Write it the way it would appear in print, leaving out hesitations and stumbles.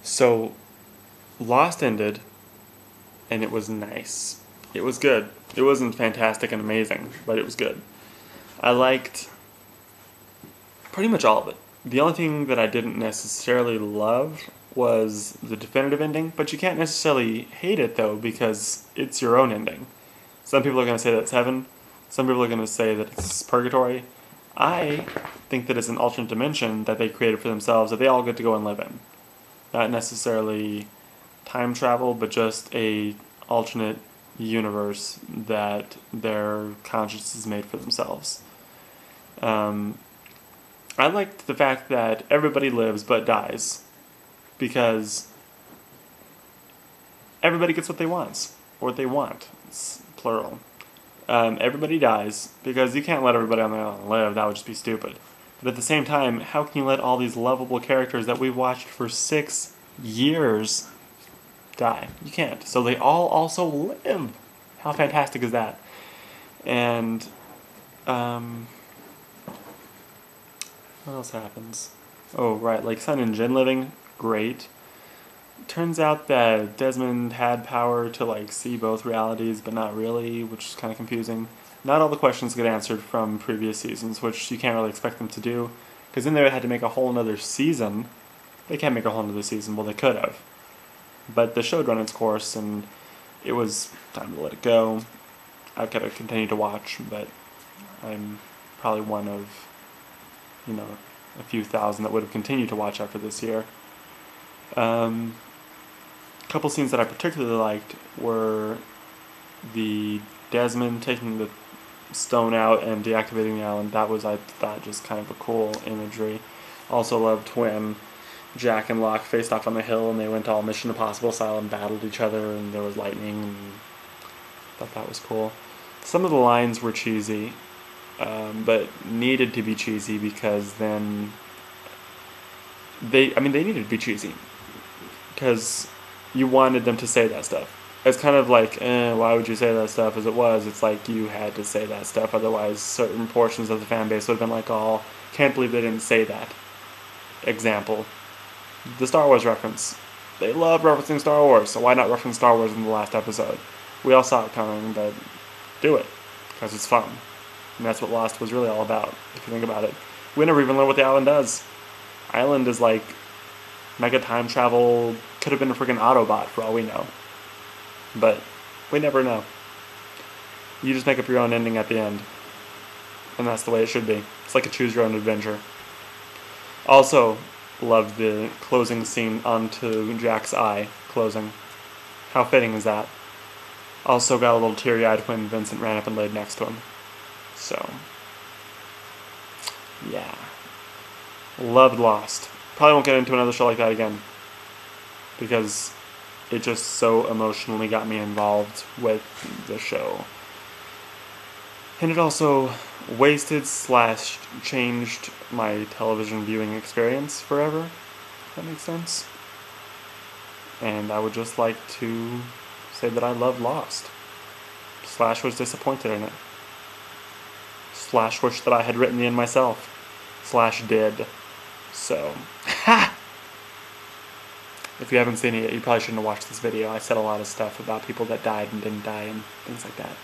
So, Lost ended, and it was nice. It was good. It wasn't fantastic and amazing, but it was good. I liked pretty much all of it. The only thing that I didn't necessarily love was the definitive ending, but you can't necessarily hate it though because it's your own ending. Some people are going to say that it's heaven, some people are going to say that it's purgatory. I think that it's an alternate dimension that they created for themselves that they all get to go and live in. Not necessarily time travel, but just a alternate universe that their conscience is made for themselves. I liked the fact that everybody lives but dies, because everybody gets what they want, or what they want. It's plural. Everybody dies because you can't let everybody on the island live. That would just be stupid. But at the same time, how can you let all these lovable characters that we've watched for 6 years die? You can't. So they all also live. How fantastic is that? And what else happens? Oh, right, like Sun and Jin living, great. Turns out that Desmond had power to like see both realities, but not really, which is kind of confusing. Not all the questions get answered from previous seasons, which you can't really expect them to do, because then they had to make a whole another season. They can't make a whole another season, well they could have. But the show had run its course, and it was time to let it go. I could have continued to watch, but I'm probably one of, a few thousand that would have continued to watch after this year. A couple scenes that I particularly liked were the Desmond taking the stone out and deactivating the island. That was, I thought, just kind of a cool imagery. Also loved when Jack and Locke faced off on the hill and they went all Mission Impossible style and battled each other and there was lightning, and I thought that was cool. Some of the lines were cheesy, but needed to be cheesy because then they needed to be cheesy because you wanted them to say that stuff. It's kind of like, why would you say that stuff as it was? It's like you had to say that stuff, otherwise certain portions of the fan base would have been like, oh, can't believe they didn't say that. Example, the Star Wars reference. They love referencing Star Wars, so why not reference Star Wars in the last episode? We all saw it coming, but do it, because it's fun. And that's what Lost was really all about, if you think about it. We never even learn what the island does. Island is like mega time travel, could have been a freaking Autobot for all we know. But we never know. You just make up your own ending at the end. And that's the way it should be. It's like a choose your own adventure. Also, loved the closing scene onto Jack's eye closing. How fitting is that? Also got a little teary-eyed when Vincent ran up and laid next to him. So, yeah. Loved Lost. Probably won't get into another show like that again, because it just so emotionally got me involved with the show. And it also wasted/changed my television viewing experience forever, if that makes sense. And I would just like to say that I loved Lost. / was disappointed in it. / wish that I had written the end myself. / did. So, ha! If you haven't seen it yet, you probably shouldn't have watched this video. I said a lot of stuff about people that died and didn't die and things like that.